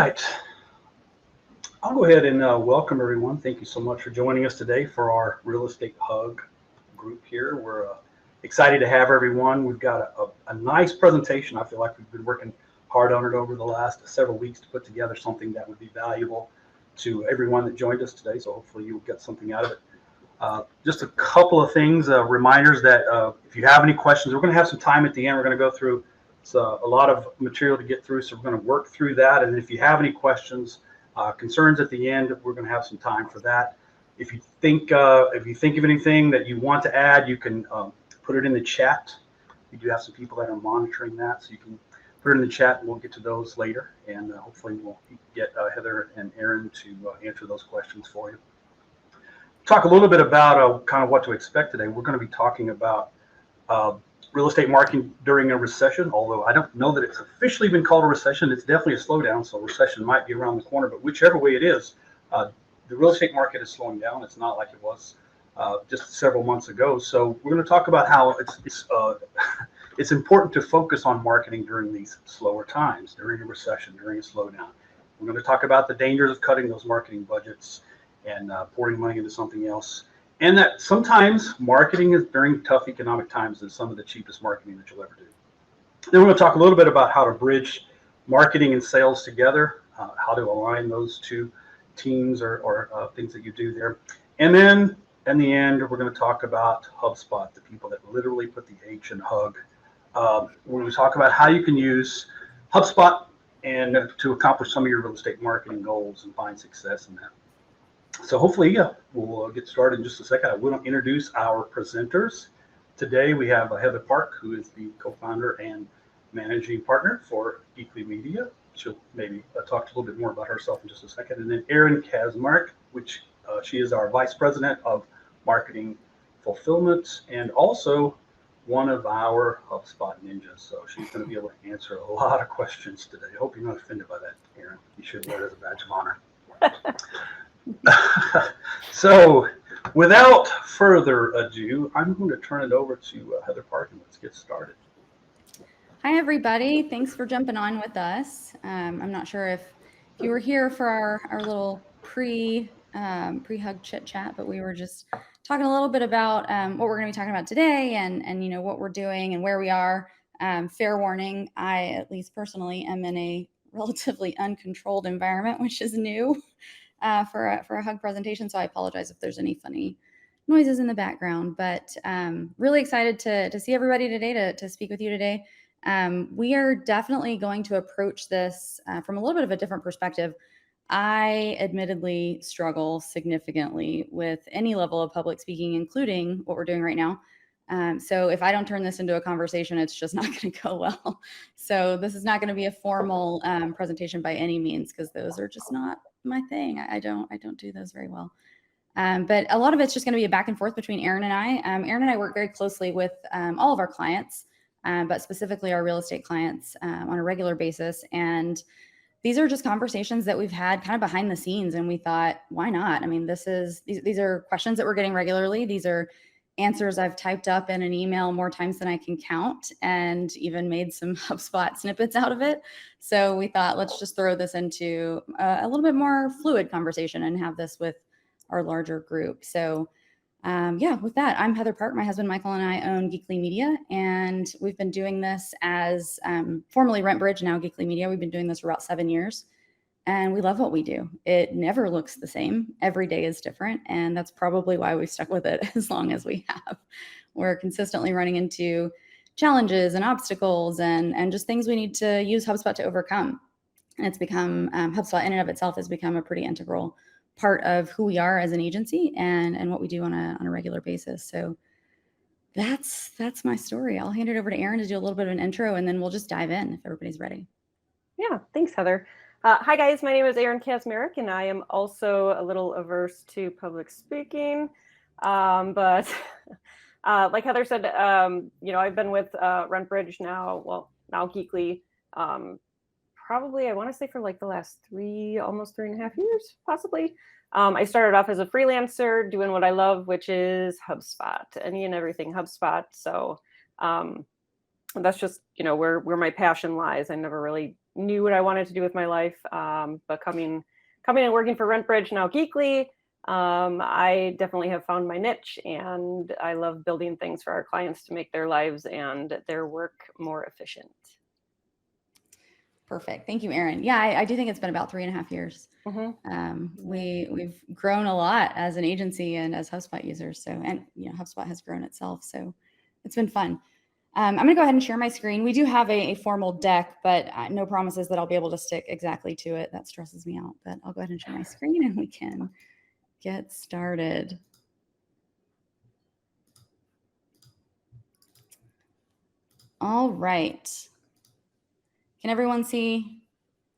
right. I'll go ahead and welcome everyone. Thank you so much for joining us today for our Real Estate Hug group here. We're excited to have everyone. We've got a nice presentation. I feel like we've been working hard on it over the last several weeks to put together something that would be valuable to everyone that joined us today. So hopefully you'll get something out of it. Just a couple of things, reminders that if you have any questions, we're going to have some time at the end. We're going to go through a lot of material to get through, so we're going to work through that. And if you have any questions, concerns at the end, we're going to have some time for that. If you think of anything that you want to add, you can put it in the chat. We do have some people that are monitoring that, so you can put it in the chat, and we'll get to those later. And hopefully we'll get Heather and Erin to answer those questions for you. Talk a little bit about kind of what to expect today. We're going to be talking about real estate marketing during a recession, although I don't know that it's officially been called a recession. It's definitely a slowdown, so a recession might be around the corner, but whichever way it is, the real estate market is slowing down. It's not like it was just several months ago. So we're going to talk about how it's important to focus on marketing during these slower times, during a recession, during a slowdown. We're going to talk about the dangers of cutting those marketing budgets and pouring money into something else. And that sometimes marketing is during tough economic times is some of the cheapest marketing that you'll ever do. Then we're going to talk a little bit about how to bridge marketing and sales together, how to align those two teams or things that you do there. And then in the end, we're going to talk about HubSpot, the people that literally put the H in HUG. We're going to talk about how you can use HubSpot and to accomplish some of your real estate marketing goals and find success in that. So hopefully we'll get started in just a second. I want to introduce our presenters. Today we have Heather Park, who is the co-founder and managing partner for Geekly Media. She'll maybe talk a little bit more about herself in just a second. And then Erin Kasmarick, which she is our vice president of marketing fulfillment and also one of our HubSpot ninjas. So she's going to be able to answer a lot of questions today. I hope you're not offended by that, Erin. You should wear it as a badge of honor. So without further ado, I'm going to turn it over to Heather Park, and let's get started. Hi, everybody. Thanks for jumping on with us. I'm not sure if you were here for our little pre-hug chit chat, but we were just talking a little bit about what we're going to be talking about today and you know what we're doing and where we are. Fair warning, I, at least personally, am in a relatively uncontrolled environment, which is new. For a hug presentation, so I apologize if there's any funny noises in the background, but really excited to see everybody today, to speak with you today. We are definitely going to approach this from a little bit of a different perspective. I admittedly struggle significantly with any level of public speaking, including what we're doing right now. So if I don't turn this into a conversation, it's just not going to go well. So this is not going to be a formal presentation by any means, because those are just not my thing. I don't do those very well. But a lot of it's just going to be a back and forth between Erin and I. Erin and I work very closely with all of our clients, but specifically our real estate clients on a regular basis. And these are just conversations that we've had kind of behind the scenes. And we thought, why not? I mean, these are questions that we're getting regularly. These are answers I've typed up in an email more times than I can count, and even made some HubSpot snippets out of it. So we thought, let's just throw this into a little bit more fluid conversation and have this with our larger group. So with that, I'm Heather Park. My husband Michael and I own Geekly Media, and we've been doing this as formerly RentBridge, now Geekly Media. We've been doing this for about 7 years. And we love what we do. It never looks the same. Every day is different. And that's probably why we've stuck with it as long as we have. We're consistently running into challenges and obstacles and just things we need to use HubSpot to overcome. And it's become, HubSpot in and of itself has become a pretty integral part of who we are as an agency and what we do on a regular basis. So that's my story. I'll hand it over to Erin to do a little bit of an intro, and then we'll just dive in if everybody's ready. Yeah, thanks, Heather. Hi, guys. My name is Erin Kasmarick, and I am also a little averse to public speaking. But like Heather said, I've been with RentBridge now Geekly, probably, I want to say for like the last almost 3.5 years, possibly. I started off as a freelancer doing what I love, which is HubSpot, any and everything HubSpot. So that's just, where my passion lies. I never really knew what I wanted to do with my life. But coming and working for RentBridge, now Geekly, I definitely have found my niche, and I love building things for our clients to make their lives and their work more efficient. Perfect. Thank you, Erin. Yeah, I do think it's been about 3.5 years. We've grown a lot as an agency and as HubSpot users. So, and HubSpot has grown itself. So it's been fun. I'm going to go ahead and share my screen. We do have a formal deck, but no promises that I'll be able to stick exactly to it. That stresses me out, but I'll go ahead and share my screen and we can get started. All right. Can everyone see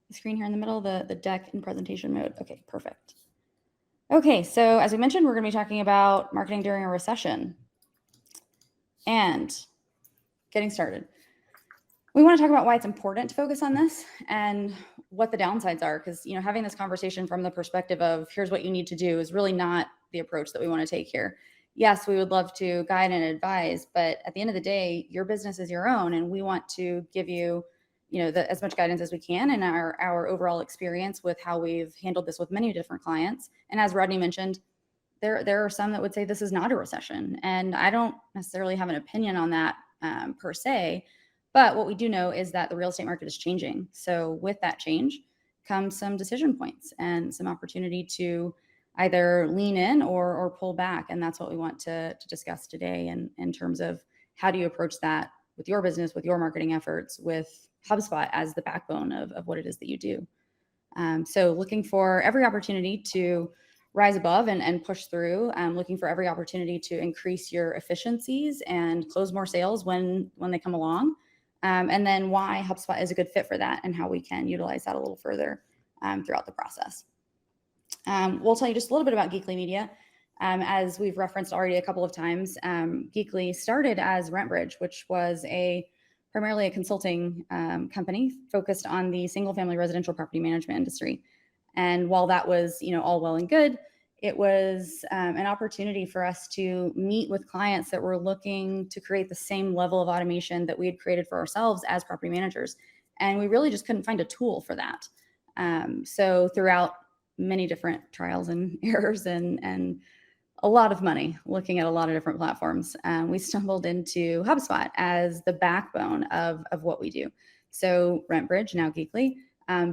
the screen here in the middle, the deck in presentation mode? Okay, perfect. Okay, so as we mentioned, we're going to be talking about marketing during a recession. And getting started. We want to talk about why it's important to focus on this and what the downsides are, because having this conversation from the perspective of here's what you need to do is really not the approach that we want to take here. Yes, we would love to guide and advise, but at the end of the day, your business is your own, and we want to give you, as much guidance as we can in our overall experience with how we've handled this with many different clients. And as Rodney mentioned, there are some that would say this is not a recession, and I don't necessarily have an opinion on that per se. But what we do know is that the real estate market is changing. So with that change comes some decision points and some opportunity to either lean in or pull back. And that's what we want to discuss today in terms of how do you approach that with your business, with your marketing efforts, with HubSpot as the backbone of what it is that you do. So looking for every opportunity to rise above and push through, looking for every opportunity to increase your efficiencies and close more sales when they come along. And then why HubSpot is a good fit for that and how we can utilize that a little further throughout the process. We'll tell you just a little bit about Geekly Media. As we've referenced already a couple of times, Geekly started as RentBridge, which was primarily a consulting company focused on the single-family residential property management industry. And while that was, all well and good, it was an opportunity for us to meet with clients that were looking to create the same level of automation that we had created for ourselves as property managers. And we really just couldn't find a tool for that. So throughout many different trials and errors and a lot of money looking at a lot of different platforms, we stumbled into HubSpot as the backbone of what we do. So RentBridge, now Geekly,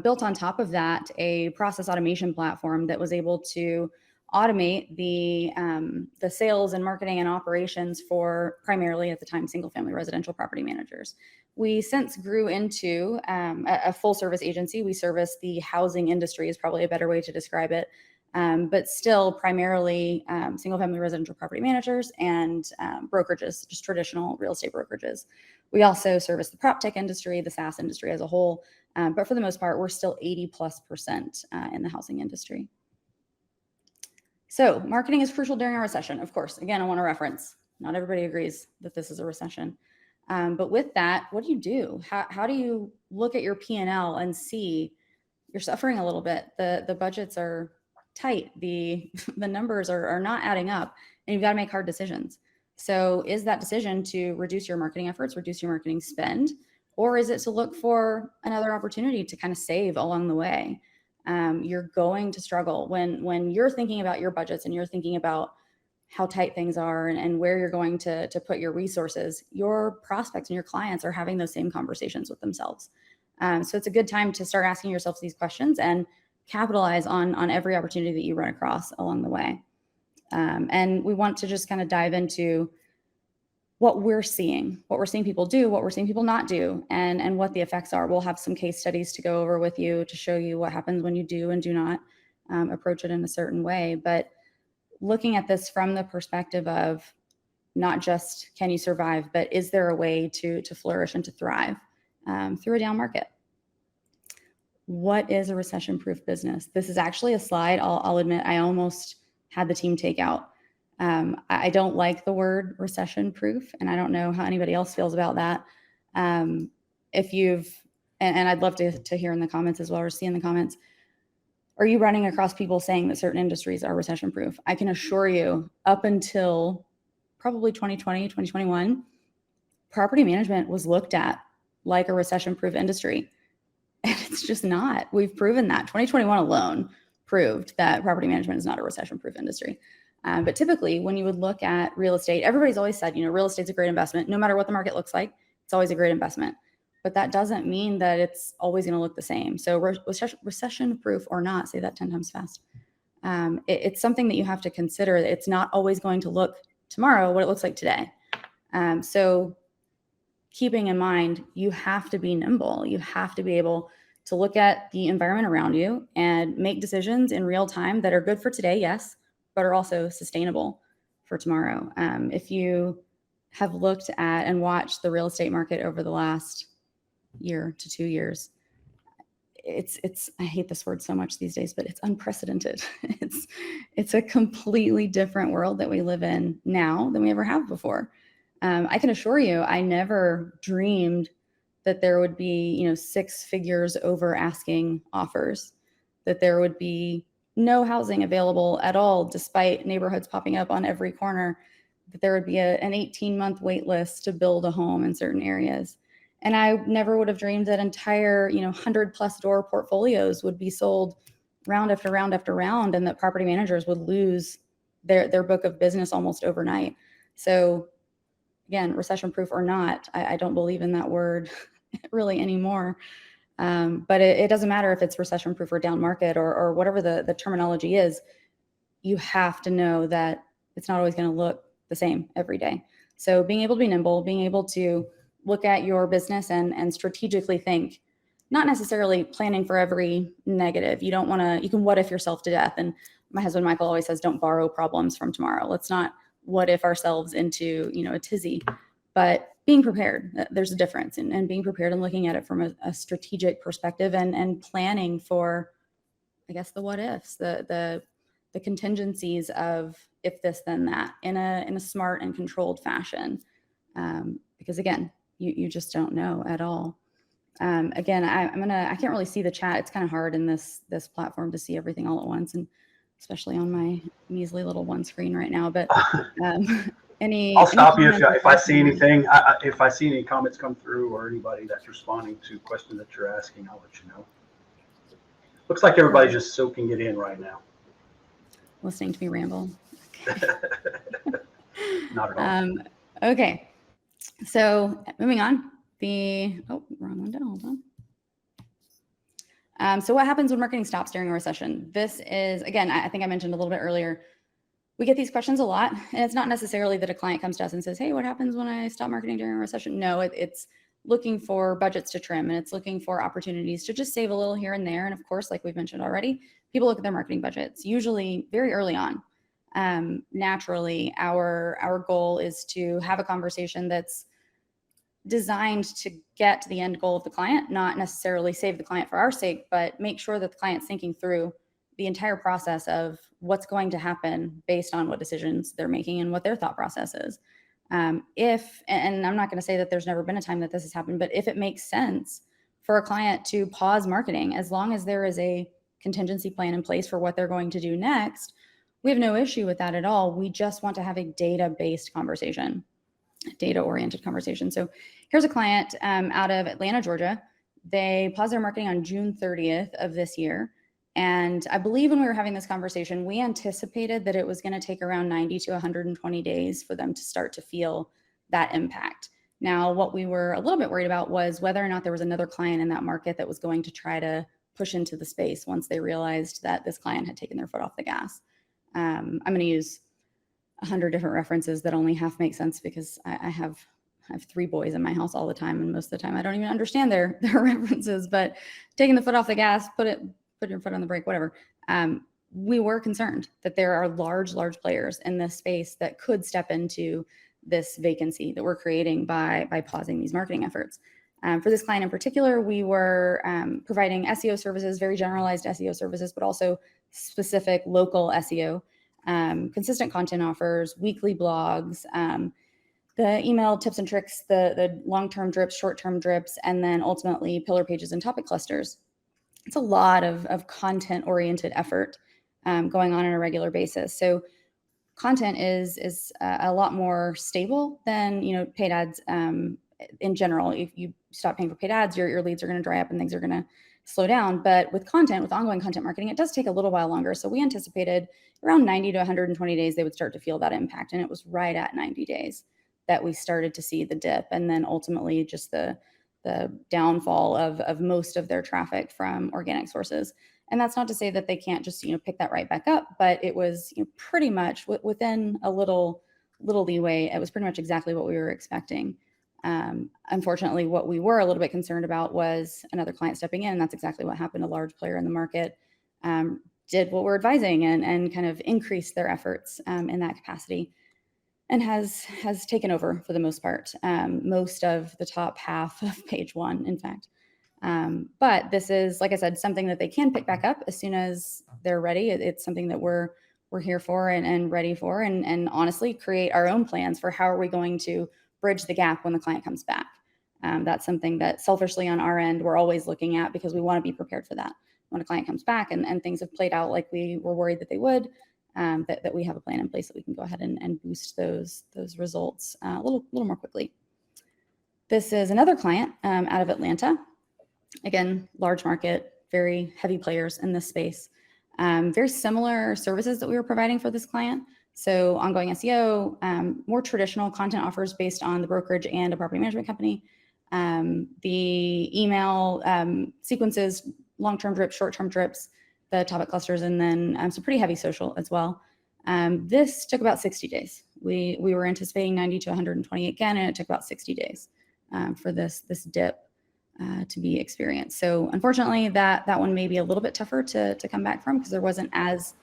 built on top of that a process automation platform that was able to automate the sales and marketing and operations for primarily at the time single-family residential property managers. We since grew into a full-service agency. We service the housing industry is probably a better way to describe it, but still primarily single-family residential property managers and brokerages, just traditional real estate brokerages. We also service the prop tech industry, the SaaS industry as a whole, but for the most part, we're still 80+% in the housing industry. So marketing is crucial during a recession. Of course, again, I want to reference, not everybody agrees that this is a recession. But with that, what do? How do you look at your P&L and see you're suffering a little bit? The budgets are tight. The numbers are not adding up, and you've got to make hard decisions. So is that decision to reduce your marketing efforts, reduce your marketing spend, or is it to look for another opportunity to kind of save along the way? You're going to struggle when you're thinking about your budgets and you're thinking about how tight things are and where you're going to put your resources. Your prospects and your clients are having those same conversations with themselves. So it's a good time to start asking yourself these questions and capitalize on every opportunity that you run across along the way. And we want to just kind of dive into what we're seeing people do, what we're seeing people not do, and what the effects are. We'll have some case studies to go over with you to show you what happens when you do and do not approach it in a certain way. But looking at this from the perspective of not just can you survive, but is there a way to flourish and to thrive through a down market? What is a recession-proof business? This is actually a slide I'll admit I almost had the team take out. I don't like the word recession-proof, and I don't know how anybody else feels about that. If you've, and I'd love to hear in the comments as well, or see in the comments, are you running across people saying that certain industries are recession-proof? I can assure you, up until probably 2020, 2021, property management was looked at like a recession-proof industry. And it's just not. We've proven that. 2021 alone proved that property management is not a recession-proof industry. But typically, when you would look at real estate, everybody's always said, real estate's a great investment. No matter what the market looks like, it's always a great investment. But that doesn't mean that it's always going to look the same. So recession-proof or not, say that 10 times fast. It's something that you have to consider. It's not always going to look tomorrow what it looks like today. So keeping in mind, you have to be nimble. You have to be able to look at the environment around you and make decisions in real time that are good for today, yes, but are also sustainable for tomorrow. If you have looked at and watched the real estate market over the last year to 2 years, it's I hate this word so much these days, but it's unprecedented. It's a completely different world that we live in now than we ever have before. I can assure you, I never dreamed that there would be, 6 figures over asking offers, that there would be no housing available at all, despite neighborhoods popping up on every corner, that there would be an 18-month wait list to build a home in certain areas. And I never would have dreamed that entire, 100+ door portfolios would be sold round after round after round, and that property managers would lose their book of business almost overnight. So again, recession-proof or not, I don't believe in that word really anymore. But it doesn't matter if it's recession-proof or down market or whatever the terminology is. You have to know that it's not always going to look the same every day. So being able to be nimble, being able to look at your business and strategically think, not necessarily planning for every negative. You don't want to, you can what if yourself to death. And my husband, Michael, always says, don't borrow problems from tomorrow. Let's not what if ourselves into, a tizzy, but being prepared. There's a difference in being prepared and looking at it from a strategic perspective and planning for, I guess, the what ifs, the contingencies of if this, then that in a smart and controlled fashion. Because again, you just don't know at all. Again, I can't really see the chat. It's kind of hard in this platform to see everything all at once, and especially on my measly little one screen right now. But I'll stop you if I see anything. If I see any comments come through or anybody that's responding to questions that you're asking, I'll let you know. Looks like everybody's just soaking it in right now. Listening to me ramble. Not at all. Okay. So moving on, wrong one down, hold on. So what happens when marketing stops during a recession? This is, again, I think I mentioned a little bit earlier, we get these questions a lot, and it's not necessarily that a client comes to us and says, hey, what happens when I stop marketing during a recession? No, it's looking for budgets to trim, and it's looking for opportunities to just save a little here and there. And of course, like we've mentioned already, people look at their marketing budgets, usually very early on. Naturally, our goal is to have a conversation that's designed to get to the end goal of the client, not necessarily save the client for our sake, but make sure that the client's thinking through the entire process of what's going to happen based on what decisions they're making and what their thought process is. And I'm not going to say that there's never been a time that this has happened, but if it makes sense for a client to pause marketing, as long as there is a contingency plan in place for what they're going to do next, we have no issue with that at all. We just want to have a data-based conversation, data-oriented conversation. So here's a client out of Atlanta, Georgia. They paused their marketing on June 30th of this year. And I believe when we were having this conversation, we anticipated that it was going to take around 90 to 120 days for them to start to feel that impact. Now, what we were a little bit worried about was whether or not there was another client in that market that was going to try to push into the space once they realized that this client had taken their foot off the gas. I'm going to use 100 different references that only half make sense because I have 3 boys in my house all the time, and most of the time I don't even understand their references. But taking the foot off the gas, put your foot on the brake, whatever. We were concerned that there are large players in this space that could step into this vacancy that we're creating by pausing these marketing efforts. For this client in particular, we were providing SEO services, very generalized SEO services, but also specific local SEO, consistent content offers, weekly blogs, the email tips and tricks, the long-term drips, short-term drips, and then ultimately pillar pages and topic clusters. It's a lot of content-oriented effort going on a regular basis. So content is a lot more stable than, you know, paid ads. In general, if you stop paying for paid ads, your leads are going to dry up and things are going to slow down. But with content, with ongoing content marketing, it does take a little while longer. So we anticipated around 90 to 120 days, they would start to feel that impact. And it was right at 90 days that we started to see the dip. And then ultimately just the downfall of most of their traffic from organic sources. And that's not to say that they can't just, you know, pick that right back up, but it was, you know, pretty much within a little leeway. It was pretty much exactly what we were expecting. Unfortunately, what we were a little bit concerned about was another client stepping in. And that's exactly what happened. A large player in the market did what we're advising and kind of increased their efforts in that capacity, and has taken over for the most part, most of the top half of page one, in fact. But this is, like I said, something that they can pick back up as soon as they're ready. It's something that we're here for and ready for, and honestly create our own plans for how are we going to bridge the gap when the client comes back. That's something that selfishly on our end, we're always looking at because we want to be prepared for that. When a client comes back and things have played out like we were worried that they would, that we have a plan in place that we can go ahead and boost those results a little more quickly. This is another client out of Atlanta. Again, large market, very heavy players in this space. Very similar services that we were providing for this client. So ongoing SEO, more traditional content offers based on the brokerage and a property management company. The email sequences, long-term drips, short-term drips, the topic clusters, and then some pretty heavy social as well. This took about 60 days. We were anticipating 90 to 120 again, and it took about 60 days for this dip to be experienced. So unfortunately, that one may be a little bit tougher to come back from because there wasn't as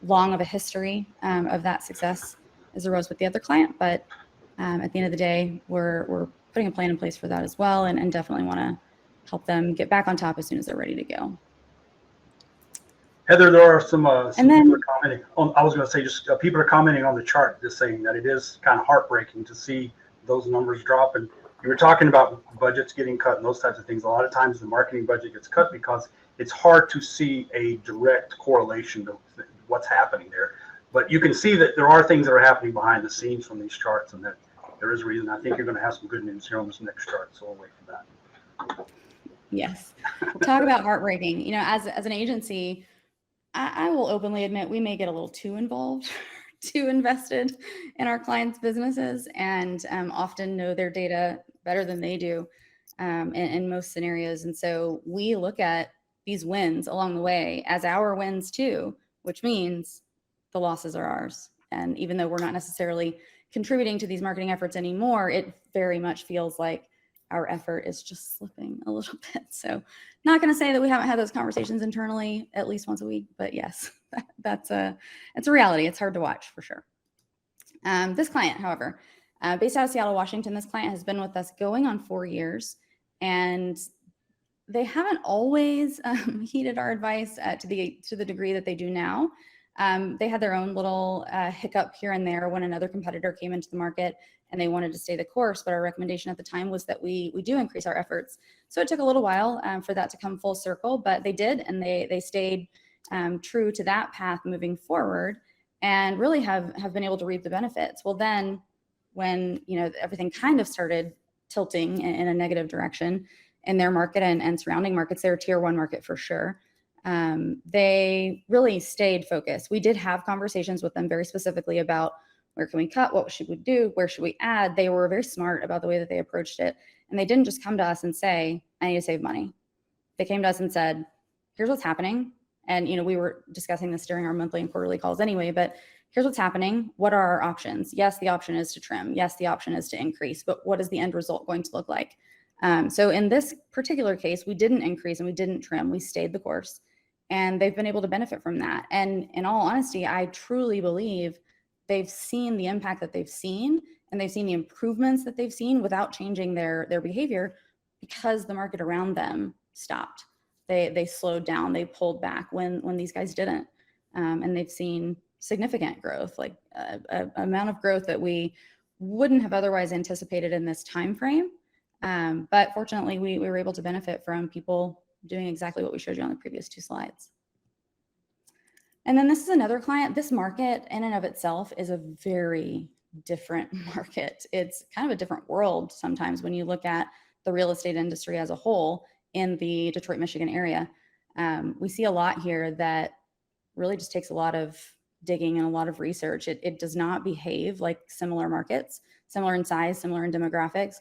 long of a history of that success as there was with the other client. But at the end of the day, we're putting a plan in place for that as well, and definitely want to help them get back on top as soon as they're ready to go. Heather, there are some people are commenting on, I was going to say, just people are commenting on the chart, just saying that it is kind of heartbreaking to see those numbers drop. And you were talking about budgets getting cut and those types of things. A lot of times the marketing budget gets cut because it's hard to see a direct correlation to what's happening there. But you can see that there are things that are happening behind the scenes from these charts, and that there is a reason. I think you're going to have some good news here on this next chart, so we'll wait for that. Yes. Talk about heartbreaking. You know, as an agency, I will openly admit we may get a little too involved, too invested in our clients' businesses, and often know their data better than they do in most scenarios. And so we look at these wins along the way as our wins too, which means the losses are ours. And even though we're not necessarily contributing to these marketing efforts anymore, it very much feels like our effort is just slipping a little bit. So not going to say that we haven't had those conversations internally at least once a week, but yes, it's a reality. It's hard to watch for sure. This client, however, based out of Seattle, Washington, this client has been with us going on 4 years, and they haven't always heeded our advice to the degree that they do now. They had their own little hiccup here and there when another competitor came into the market and they wanted to stay the course. But our recommendation at the time was that we do increase our efforts. So it took a little while for that to come full circle, but they did, and they stayed true to that path moving forward, and really have been able to reap the benefits. Well, then when, you know, everything kind of started tilting in a negative direction in their market and surrounding markets, they're a tier 1 market for sure. They really stayed focused. We did have conversations with them very specifically about where can we cut, what should we do, where should we add. They were very smart about the way that they approached it. And they didn't just come to us and say, I need to save money. They came to us and said, here's what's happening. And, you know, we were discussing this during our monthly and quarterly calls anyway, but here's what's happening. What are our options? Yes, the option is to trim. Yes, the option is to increase, but what is the end result going to look like? So in this particular case, we didn't increase and we didn't trim. We stayed the course, and they've been able to benefit from that. And in all honesty, I truly believe they've seen the impact that they've seen, and they've seen the improvements that they've seen without changing their behavior, because the market around them stopped. They slowed down, they pulled back when these guys didn't. And they've seen significant growth, like a amount of growth that we wouldn't have otherwise anticipated in this time frame. But fortunately, we were able to benefit from people doing exactly what we showed you on the previous 2 slides. And then this is another client. This market in and of itself is a very different market. It's kind of a different world sometimes when you look at the real estate industry as a whole in the Detroit, Michigan area. We see a lot here that really just takes a lot of digging and a lot of research. It does not behave like similar markets, similar in size, similar in demographics.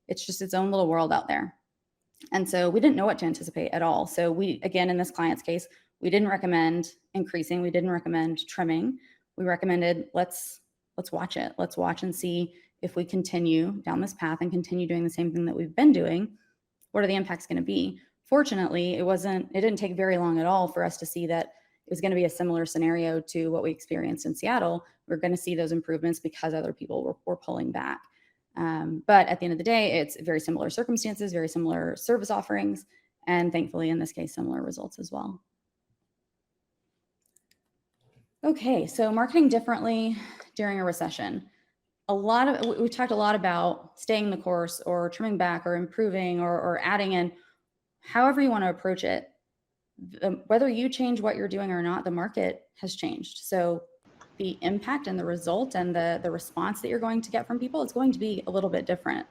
It's just its own little world out there. And so we didn't know what to anticipate at all. So we, again, in this client's case, we didn't recommend increasing. We didn't recommend trimming. We recommended let's watch it. Let's watch and see if we continue down this path and continue doing the same thing that we've been doing. What are the impacts going to be? Fortunately, it didn't take very long at all for us to see that it was going to be a similar scenario to what we experienced in Seattle. We're going to see those improvements because other people were pulling back. But at the end of the day, it's very similar circumstances, very similar service offerings, and thankfully in this case, similar results as well. Okay, so marketing differently during a recession. We've talked a lot about staying the course or trimming back or improving or adding in, however you want to approach it. Whether you change what you're doing or not, the market has changed. So the impact and the result and the response that you're going to get from people is going to be a little bit different.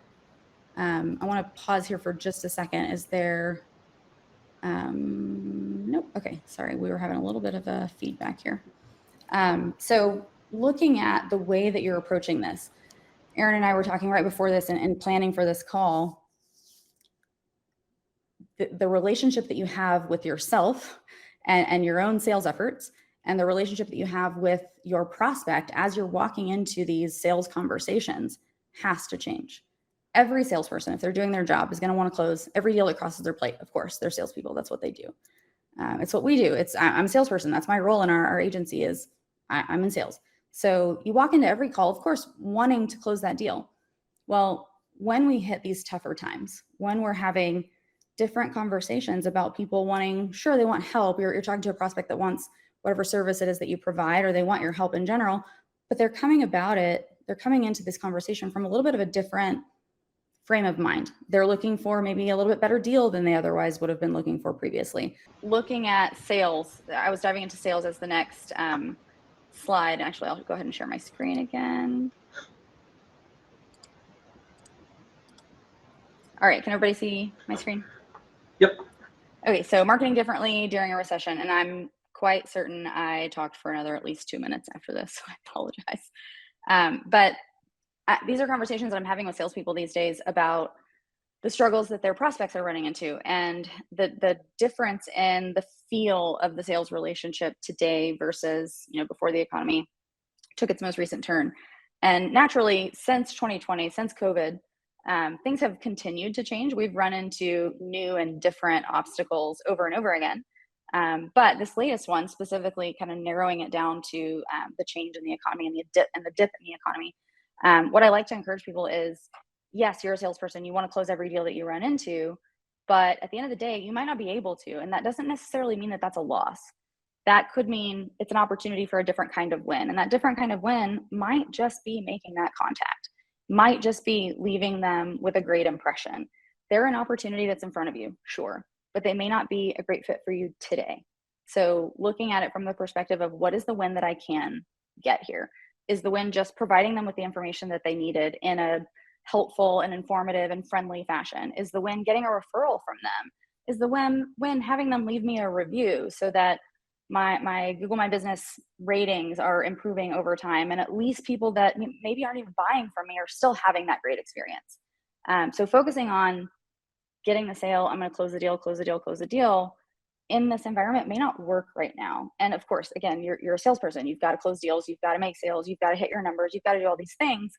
I want to pause here for just a second. Is there, nope. Okay. Sorry. We were having a little bit of a feedback here. So looking at the way that you're approaching this, Erin and I were talking right before this and planning for this call, the relationship that you have with yourself and your own sales efforts and the relationship that you have with your prospect as you're walking into these sales conversations has to change. Every salesperson, if they're doing their job, is going to want to close every deal that crosses their plate. Of course, they're salespeople. That's what they do. It's what we do. I'm a salesperson. That's my role in our agency is I'm in sales. So you walk into every call, of course, wanting to close that deal. Well, when we hit these tougher times, when we're having different conversations about people wanting, sure, they want help. You're talking to a prospect that wants whatever service it is that you provide, or they want your help in general, but they're coming into this conversation from a little bit of a different frame of mind. They're looking for maybe a little bit better deal than they otherwise would have been looking for previously. Looking at sales, I was diving into sales as the next slide. Actually, I'll go ahead and share my screen again. All right, can everybody see my screen? Yep. Okay, so marketing differently during a recession, and I'm quite certain I talked for another at least 2 minutes after this, so I apologize. But these are conversations that I'm having with salespeople these days about the struggles that their prospects are running into and the difference in the feel of the sales relationship today versus, before the economy took its most recent turn. And naturally, since 2020, since COVID, things have continued to change. We've run into new and different obstacles over and over again. But this latest one, specifically kind of narrowing it down to the change in the economy and the dip in the economy. What I like to encourage people is, yes, you're a salesperson. You want to close every deal that you run into, but at the end of the day, you might not be able to. And that doesn't necessarily mean that that's a loss. That could mean it's an opportunity for a different kind of win. And that different kind of win might just be making that contact, might just be leaving them with a great impression. They're an opportunity that's in front of you, sure, but they may not be a great fit for you today. So looking at it from the perspective of what is the win that I can get here? Is the win just providing them with the information that they needed in a helpful and informative and friendly fashion? Is the win getting a referral from them? Is the win having them leave me a review so that my Google My Business ratings are improving over time, and at least people that maybe aren't even buying from me are still having that great experience? So focusing on getting the sale, I'm going to close the deal in this environment may not work right now. And of course, again, you're a salesperson. You've got to close deals. You've got to make sales. You've got to hit your numbers. You've got to do all these things.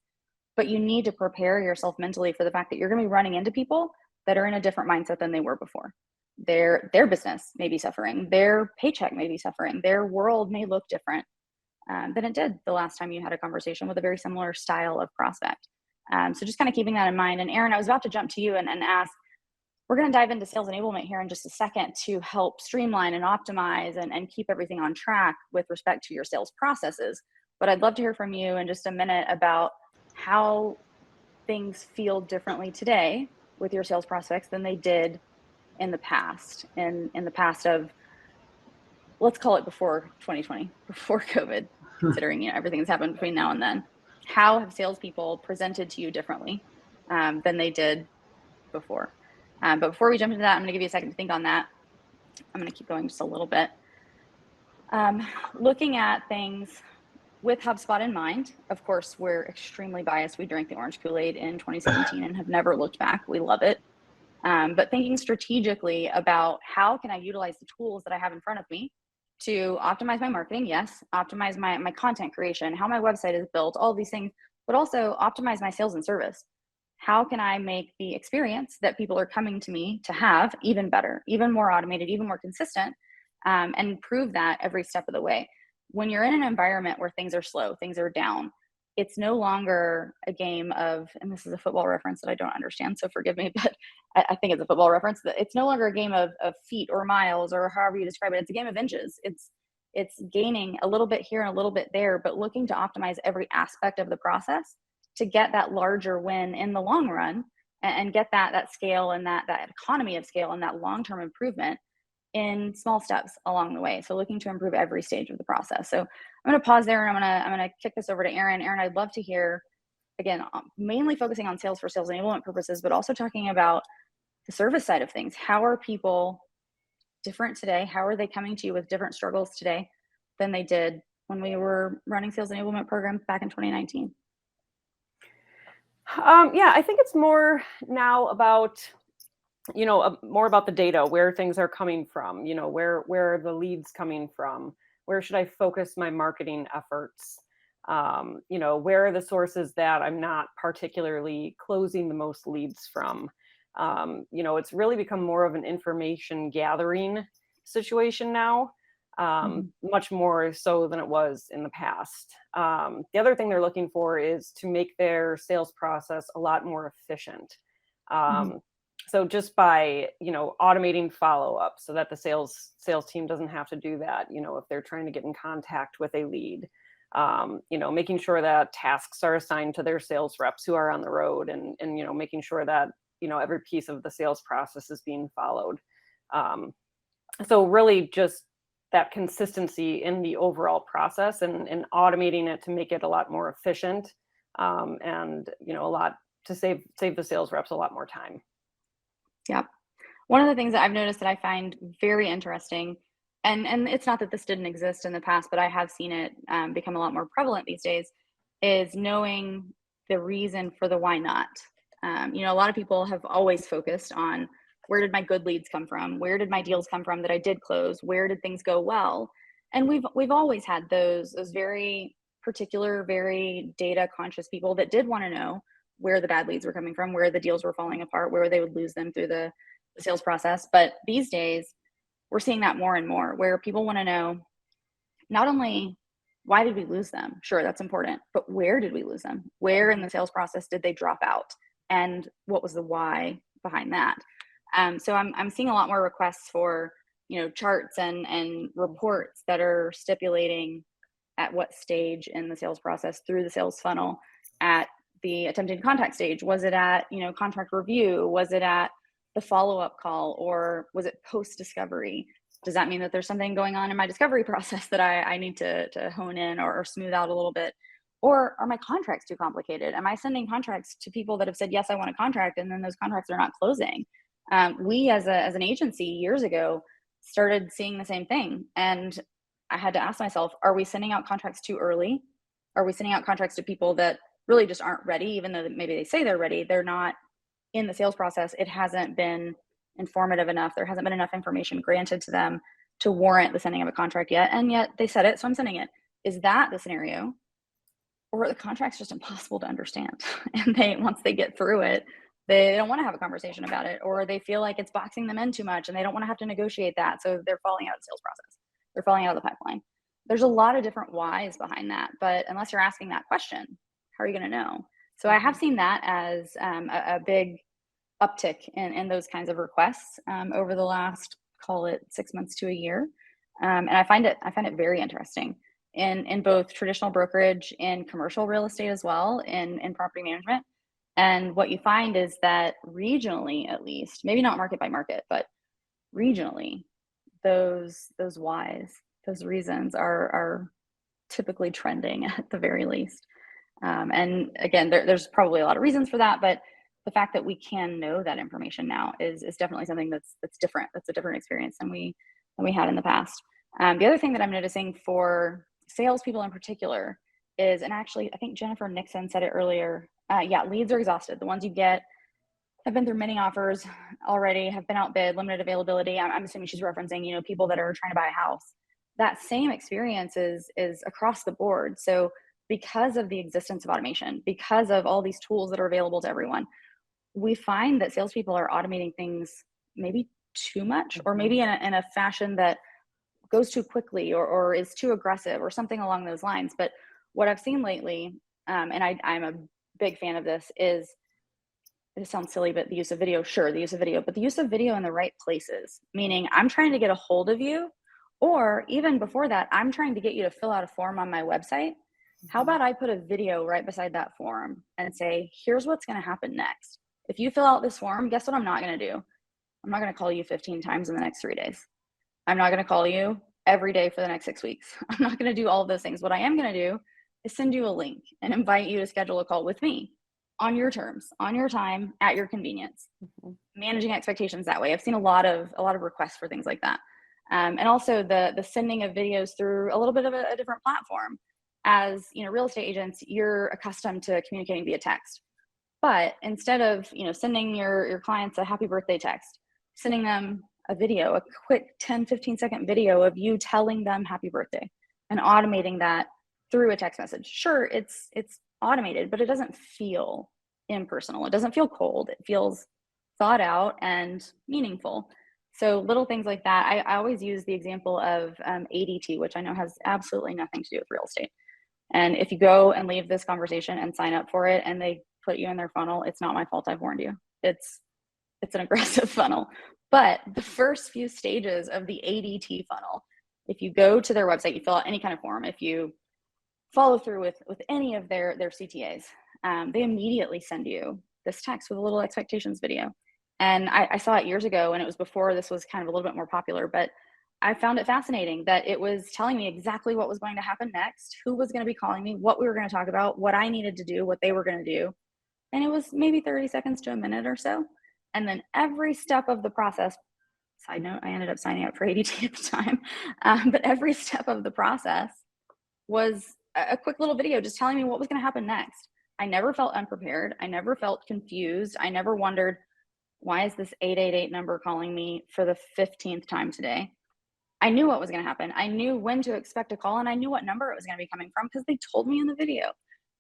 But you need to prepare yourself mentally for the fact that you're going to be running into people that are in a different mindset than they were before. Their business may be suffering. Their paycheck may be suffering. Their world may look different than it did the last time you had a conversation with a very similar style of prospect. So just kind of keeping that in mind. And Erin, I was about to jump to you and ask, we're going to dive into sales enablement here in just a second to help streamline and optimize and keep everything on track with respect to your sales processes. But I'd love to hear from you in just a minute about how things feel differently today with your sales prospects than they did in the past. In the past of let's call it before 2020, before COVID, considering, you know, everything that's happened between now and then. How have salespeople presented to you differently than they did before? But before we jump into that, I'm going to give you a second to think on that. I'm going to keep going just a little bit. Looking at things with HubSpot in mind, of course, we're extremely biased. We drank the orange Kool-Aid in 2017 and have never looked back. We love it. But thinking strategically about how can I utilize the tools that I have in front of me to optimize my marketing, yes, optimize my content creation, how my website is built, all these things, but also optimize my sales and service. How can I make the experience that people are coming to me to have even better, even more automated, even more consistent, and improve that every step of the way? When you're in an environment where things are slow, things are down, it's no longer a game of, and this is a football reference that I don't understand, so forgive me, but I think it's a football reference, that it's no longer a game of feet or miles or however you describe it. It's a game of inches. It's gaining a little bit here and a little bit there, but looking to optimize every aspect of the process to get that larger win in the long run and get that scale and that economy of scale and that long-term improvement in small steps along the way. So looking to improve every stage of the process. So I'm going to pause there and I'm going to kick this over to Erin. Erin, I'd love to hear, again, mainly focusing on sales for sales enablement purposes, but also talking about the service side of things. How are people different today? How are they coming to you with different struggles today than they did when we were running sales enablement programs back in 2019? Yeah, I think it's more now about, more about the data, where things are coming from, where are the leads coming from? Where should I focus my marketing efforts? Where are the sources that I'm not particularly closing the most leads from? It's really become more of an information gathering situation now, much more so than it was in the past. The other thing they're looking for is to make their sales process a lot more efficient. So just by, automating follow-up so that the sales team doesn't have to do that, if they're trying to get in contact with a lead, making sure that tasks are assigned to their sales reps who are on the road and making sure that, every piece of the sales process is being followed. So really just that consistency in the overall process and automating it to make it a lot more efficient, and, a lot to save the sales reps a lot more time. Yep. One of the things that I've noticed that I find very interesting, and it's not that this didn't exist in the past, but I have seen it become a lot more prevalent these days, is knowing the reason for the why not. A lot of people have always focused on, where did my good leads come from? Where did my deals come from that I did close? Where did things go well? And we've always had those very particular, very data conscious people that did want to know where the bad leads were coming from, where the deals were falling apart, where they would lose them through the sales process. But these days, we're seeing that more and more, where people want to know not only why did we lose them? Sure, that's important, but where did we lose them? Where in the sales process did they drop out? And what was the why behind that? So I'm seeing a lot more requests for, charts and reports that are stipulating at what stage in the sales process through the sales funnel, at the attempted contact stage, was it at, contract review? Was it at the follow-up call, or was it post-discovery? Does that mean that there's something going on in my discovery process that I need to hone in or smooth out a little bit? Or are my contracts too complicated? Am I sending contracts to people that have said, yes, I want a contract, and then those contracts are not closing? We as an agency years ago started seeing the same thing. And I had to ask myself, are we sending out contracts too early? Are we sending out contracts to people that really just aren't ready, even though maybe they say they're ready? They're not in the sales process. It hasn't been informative enough. There hasn't been enough information granted to them to warrant the sending of a contract yet. And yet they said it, so I'm sending it. Is that the scenario? Or are the contracts just impossible to understand? And once they get through it, they don't want to have a conversation about it, or they feel like it's boxing them in too much and they don't want to have to negotiate that. So they're falling out of the sales process. They're falling out of the pipeline. There's a lot of different whys behind that, but unless you're asking that question, how are you going to know? So I have seen that as a big uptick in those kinds of requests over the last, call it 6 months to a year. And I find it very interesting in both traditional brokerage and commercial real estate as well, in property management. And what you find is that regionally, at least, maybe not market by market, but regionally, those whys, those reasons are typically trending at the very least. And again, there's probably a lot of reasons for that, but the fact that we can know that information now is definitely something that's different. That's a different experience than we had in the past. The other thing that I'm noticing for salespeople in particular is, and actually I think Jennifer Nixon said it earlier, leads are exhausted. The ones you get have been through many offers already, have been outbid, limited availability. I'm assuming she's referencing, people that are trying to buy a house. That same experience is across the board. So because of the existence of automation, because of all these tools that are available to everyone, we find that salespeople are automating things maybe too much, or maybe in a fashion that goes too quickly or is too aggressive or something along those lines. But what I've seen lately, and I'm a big fan of this, is, it sounds silly, but the use of video, sure, the use of video, but the use of video in the right places, meaning I'm trying to get a hold of you, or even before that, I'm trying to get you to fill out a form on my website. How about I put a video right beside that form and say, here's what's going to happen next. If you fill out this form, guess what I'm not going to do? I'm not going to call you 15 times in the next 3 days. I'm not going to call you every day for the next 6 weeks. I'm not going to do all of those things. What I am going to do is send you a link and invite you to schedule a call with me on your terms, on your time, at your convenience. Managing expectations that way. I've seen a lot of requests for things like that. And also the sending of videos through a little bit of a different platform. As real estate agents, you're accustomed to communicating via text. But instead of sending your clients a happy birthday text, sending them a video, a quick 10-15 second video of you telling them happy birthday, and automating that through a text message. Sure, it's automated, but it doesn't feel impersonal. It doesn't feel cold. It feels thought out and meaningful. So little things like that. I always use the example of ADT, which I know has absolutely nothing to do with real estate. And if you go and leave this conversation and sign up for it and they put you in their funnel, it's not my fault. I've warned you. It's an aggressive funnel. But the first few stages of the ADT funnel, if you go to their website, you fill out any kind of form, if you follow through with any of their CTAs, they immediately send you this text with a little expectations video. And I saw it years ago, and it was before this was kind of a little bit more popular, but I found it fascinating that it was telling me exactly what was going to happen next, who was going to be calling me, what we were going to talk about, what I needed to do, what they were going to do. And it was maybe 30 seconds to a minute or so. And then every step of the process, side note, I ended up signing up for ADT at the time, but every step of the process was a quick little video just telling me what was going to happen next. I never felt unprepared. I never felt confused. I never wondered, why is this 888 number calling me for the 15th time today? I knew what was going to happen. I knew when to expect a call, and I knew what number it was going to be coming from because they told me in the video.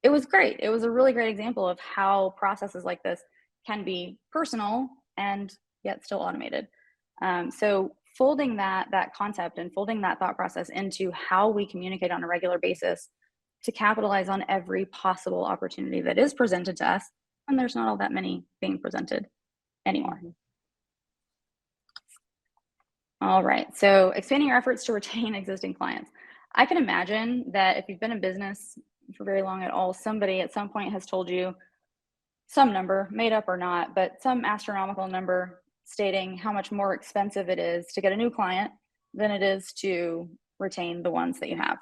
It was great. It was a really great example of how processes like this can be personal and yet still automated. So folding that concept and folding that thought process into how we communicate on a regular basis to capitalize on every possible opportunity that is presented to us, and there's not all that many being presented anymore. All right, so expanding your efforts to retain existing clients. I can imagine that if you've been in business for very long at all, somebody at some point has told you some number, made up or not, but some astronomical number stating how much more expensive it is to get a new client than it is to retain the ones that you have.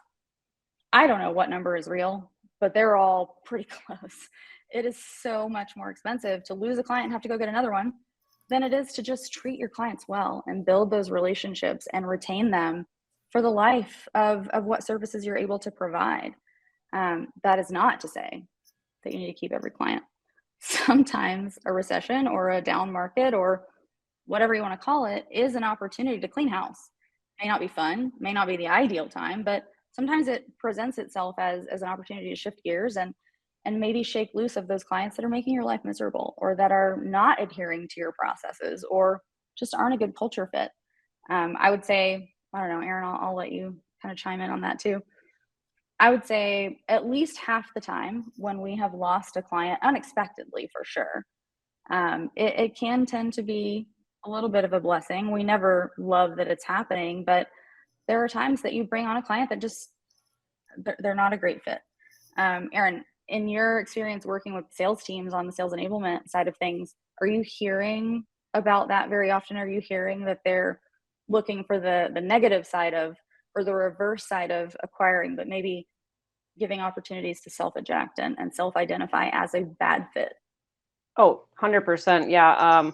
I don't know what number is real, but they're all pretty close. It is so much more expensive to lose a client and have to go get another one than it is to just treat your clients well and build those relationships and retain them for the life of what services you're able to provide. That is not to say that you need to keep every client. Sometimes a recession or a down market or whatever you want to call it is an opportunity to clean house. May not be fun, may not be the ideal time, but sometimes it presents itself as an opportunity to shift gears and maybe shake loose of those clients that are making your life miserable or that are not adhering to your processes or just aren't a good culture fit. I would say, I don't know, Erin, I'll let you kind of chime in on that too. I would say at least half the time when we have lost a client unexpectedly, for sure, it can tend to be a little bit of a blessing. We never love that it's happening, but there are times that you bring on a client that just, they're not a great fit. Erin, in your experience working with sales teams on the sales enablement side of things, are you hearing about that very often? Are you hearing that they're looking for the negative side of, or the reverse side of acquiring, but maybe giving opportunities to self-eject and self-identify as a bad fit. Oh, 100%. Yeah.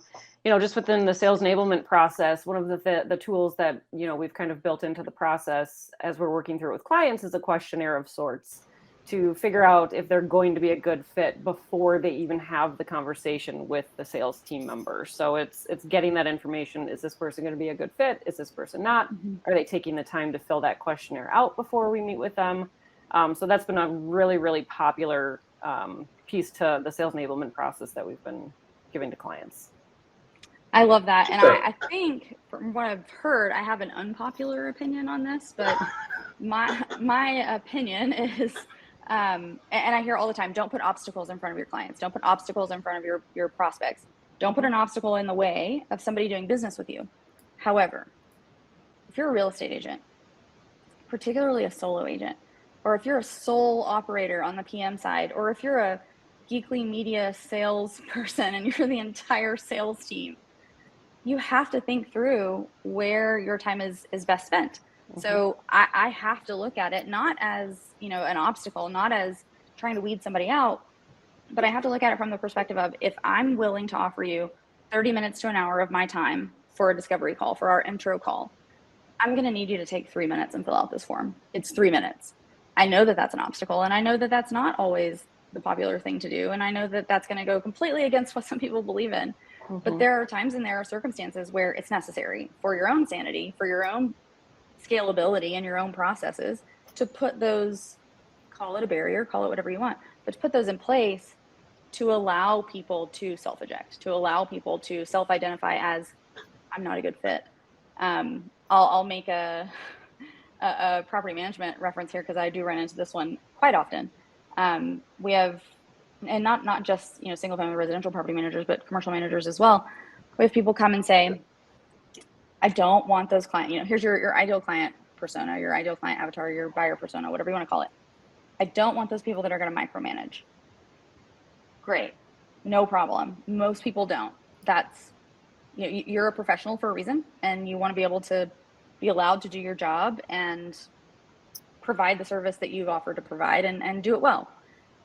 Just within the sales enablement process, one of the tools that, we've kind of built into the process as we're working through it with clients is a questionnaire of sorts to figure out if they're going to be a good fit before they even have the conversation with the sales team member. So it's getting that information. Is this person going to be a good fit? Is this person not? Mm-hmm. Are they taking the time to fill that questionnaire out before we meet with them? So that's been a really, really popular piece to the sales enablement process that we've been giving to clients. I love that. And I think from what I've heard, I have an unpopular opinion on this, but my opinion is, and I hear all the time, don't put obstacles in front of your clients. Don't put obstacles in front of your prospects. Don't put an obstacle in the way of somebody doing business with you. However, if you're a real estate agent, particularly a solo agent, or if you're a sole operator on the PM side, or if you're a Geekly Media salesperson and you're the entire sales team, you have to think through where your time is best spent. Mm-hmm. So I have to look at it not as, an obstacle, not as trying to weed somebody out, but I have to look at it from the perspective of, if I'm willing to offer you 30 minutes to an hour of my time for a discovery call, for our intro call, I'm going to need you to take 3 minutes and fill out this form. It's 3 minutes. I know that that's an obstacle, and I know that that's not always the popular thing to do. And I know that that's going to go completely against what some people believe in. Mm-hmm. But there are times and there are circumstances where it's necessary for your own sanity, for your own scalability and your own processes, to put those, call it a barrier, call it whatever you want, but to put those in place to allow people to self-eject, to allow people to self-identify as, I'm not a good fit. I'll make a property management reference here, because I do run into this one quite often. We have, and not just, single family residential property managers, but commercial managers as well. We have people come and say, I don't want those clients, here's your ideal client persona, your ideal client avatar, your buyer persona, whatever you want to call it. I don't want those people that are going to micromanage. Great. No problem. Most people don't. That's, you're a professional for a reason, and you want to be able to be allowed to do your job and provide the service that you've offered to provide, and do it well.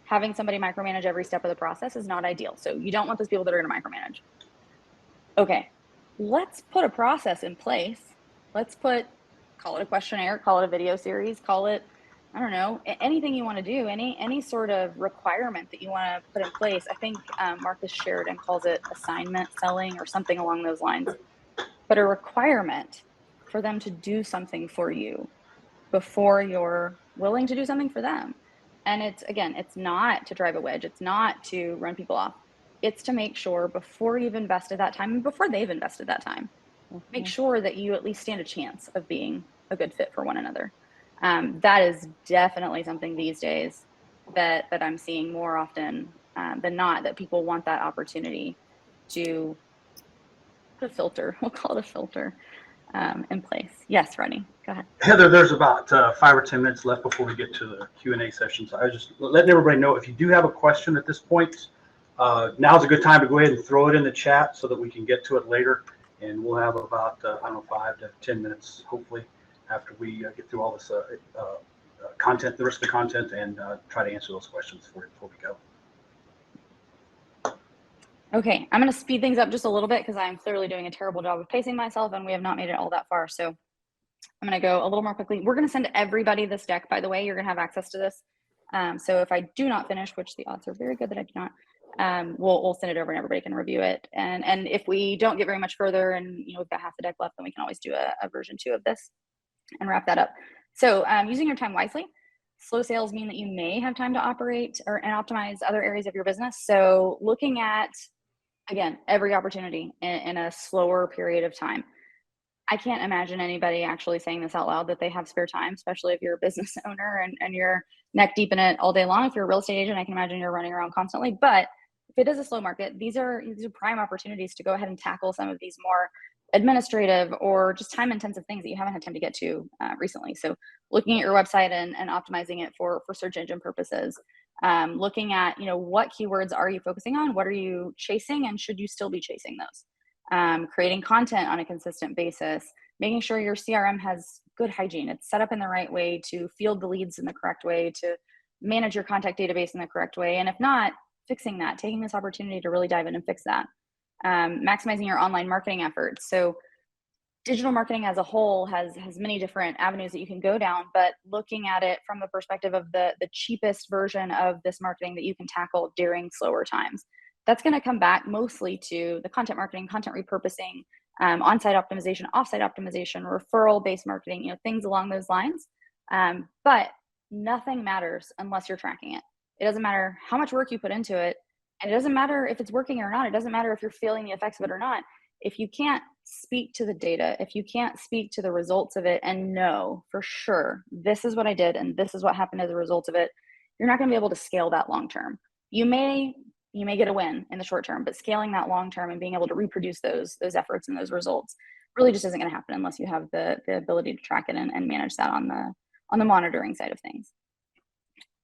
Having somebody micromanage every step of the process is not ideal. So you don't want those people that are going to micromanage. Okay, let's put a process in place. Let's call it a questionnaire, call it a video series, call it, I don't know, anything you want to do, any sort of requirement that you want to put in place. I think Marcus Sheridan calls it assignment selling or something along those lines. But a requirement for them to do something for you before you're willing to do something for them. And it's not to drive a wedge. It's not to run people off. It's to make sure before you've invested that time and before they've invested that time, make sure that you at least stand a chance of being a good fit for one another. That is definitely something these days that I'm seeing more often than not, that people want that opportunity to put a filter. We'll call it a filter in place. Yes, Rodney, go ahead. Heather, there's about 5 or 10 minutes left before we get to the Q&A session. So I was just letting everybody know, if you do have a question at this point, now's a good time to go ahead and throw it in the chat so that we can get to it later. And we'll have about, 5 to 10 minutes, hopefully, after we get through all this content, the rest of the content, and try to answer those questions for you before we go. Okay, I'm going to speed things up just a little bit, because I'm clearly doing a terrible job of pacing myself, and we have not made it all that far. So I'm going to go a little more quickly. We're going to send everybody this deck, by the way. You're going to have access to this. So if I do not finish, which the odds are very good that I do not, we'll send it over and everybody can review it. And if we don't get very much further and we've got half the deck left, then we can always do a version 2 of this and wrap that up. So using your time wisely. Slow sales mean that you may have time to operate and optimize other areas of your business. So looking at, again, every opportunity in a slower period of time. I can't imagine anybody actually saying this out loud, that they have spare time, especially if you're a business owner and you're neck deep in it all day long. If you're a real estate agent, I can imagine you're running around constantly. But if it is a slow market, these are prime opportunities to go ahead and tackle some of these more administrative or just time intensive things that you haven't had time to get to recently. So looking at your website and optimizing it for search engine purposes, looking at, what keywords are you focusing on? What are you chasing? And should you still be chasing those? Creating content on a consistent basis, making sure your CRM has good hygiene. It's set up in the right way to field the leads in the correct way, to manage your contact database in the correct way. And if not, fixing that, taking this opportunity to really dive in and fix that. Maximizing your online marketing efforts. So digital marketing as a whole has many different avenues that you can go down, but looking at it from the perspective of the cheapest version of this marketing that you can tackle during slower times. That's going to come back mostly to the content marketing, content repurposing, on-site optimization, off-site optimization, referral-based marketing, things along those lines. But nothing matters unless you're tracking it. It doesn't matter how much work you put into it, and it doesn't matter if it's working or not. It doesn't matter if you're feeling the effects of it or not. If you can't speak to the data, if you can't speak to the results of it and know for sure, this is what I did and this is what happened as a result of it, you're not going to be able to scale that long term. You may get a win in the short term, but scaling that long term and being able to reproduce those efforts and those results really just isn't going to happen unless you have the ability to track it and manage that on the monitoring side of things.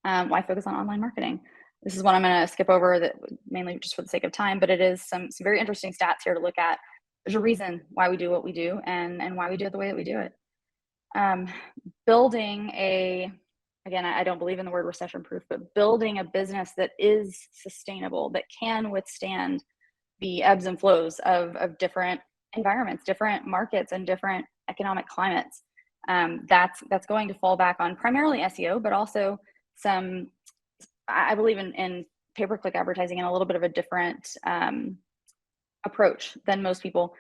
Why focus on online marketing? This is one I'm going to skip over, that mainly just for the sake of time, but it is some very interesting stats here to look at. There's a reason why we do what we do and why we do it the way that we do it. Building again, I don't believe in the word recession proof, but building a business that is sustainable, that can withstand the ebbs and flows of different environments, different markets, and different economic climates. That's going to fall back on primarily SEO, but also some, I believe in pay-per-click advertising in a little bit of a different approach than most people.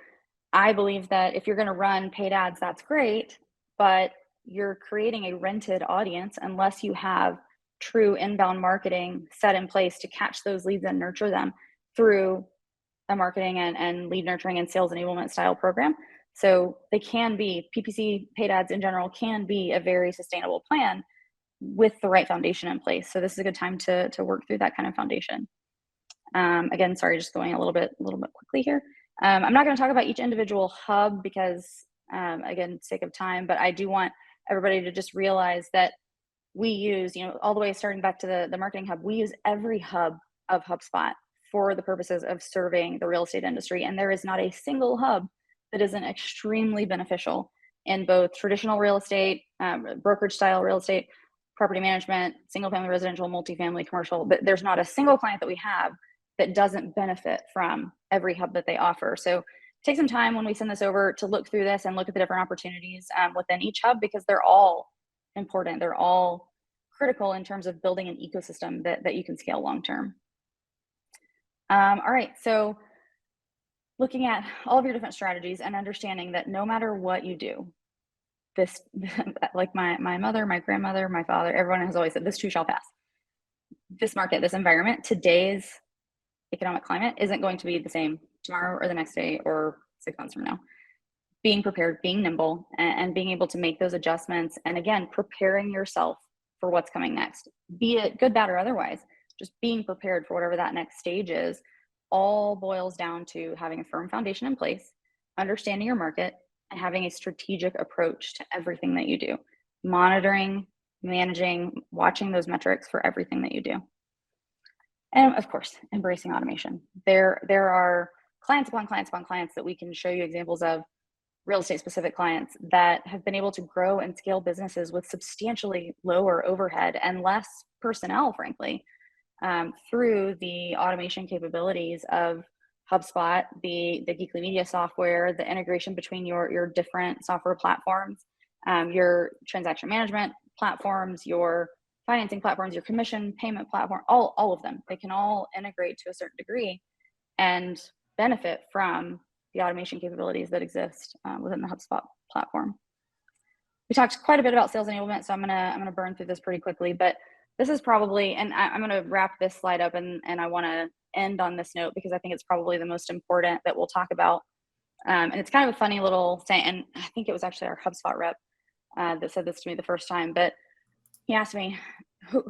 I believe that if you're going to run paid ads, that's great, but you're creating a rented audience unless you have true inbound marketing set in place to catch those leads and nurture them through a marketing and lead nurturing and sales enablement style program. So they can be, PPC paid ads in general can be a very sustainable plan with the right foundation in place. So this is a good time to work through that kind of foundation. Again, sorry, just going a little bit quickly here. I'm not going to talk about each individual hub because, again, sake of time, but I do want everybody to just realize that we use, all the way starting back to the marketing hub, we use every hub of HubSpot for the purposes of serving the real estate industry. And there is not a single hub that isn't extremely beneficial in both traditional real estate, brokerage style real estate, property management, single family residential, multifamily, commercial, but there's not a single client that we have that doesn't benefit from every hub that they offer. So take some time when we send this over to look through this and look at the different opportunities within each hub, because they're all important. They're all critical in terms of building an ecosystem that you can scale long-term. All right, so looking at all of your different strategies and understanding that no matter what you do, this, like my mother, my grandmother, my father, everyone has always said, this too shall pass. This market, this environment, today's economic climate isn't going to be the same tomorrow or the next day or 6 months from now. Being prepared, being nimble, and being able to make those adjustments. And again, preparing yourself for what's coming next, be it good, bad, or otherwise, just being prepared for whatever that next stage is, all boils down to having a firm foundation in place, understanding your market, and having a strategic approach to everything that you do, monitoring, managing, watching those metrics for everything that you do. And of course, embracing automation. There are clients upon clients upon clients that we can show you examples of, real estate specific clients that have been able to grow and scale businesses with substantially lower overhead and less personnel, frankly, through the automation capabilities of HubSpot, the Geekly Media software, the integration between your different software platforms, your transaction management platforms, your financing platforms, your commission payment platform, all of them. They can all integrate to a certain degree and benefit from the automation capabilities that exist within the HubSpot platform. We talked quite a bit about sales enablement, so I'm gonna burn through this pretty quickly, but this is probably, and I'm gonna wrap this slide up and I wanna end on this note because I think it's probably the most important that we'll talk about. And it's kind of a funny little saying, and I think it was actually our HubSpot rep that said this to me the first time, but he asked me,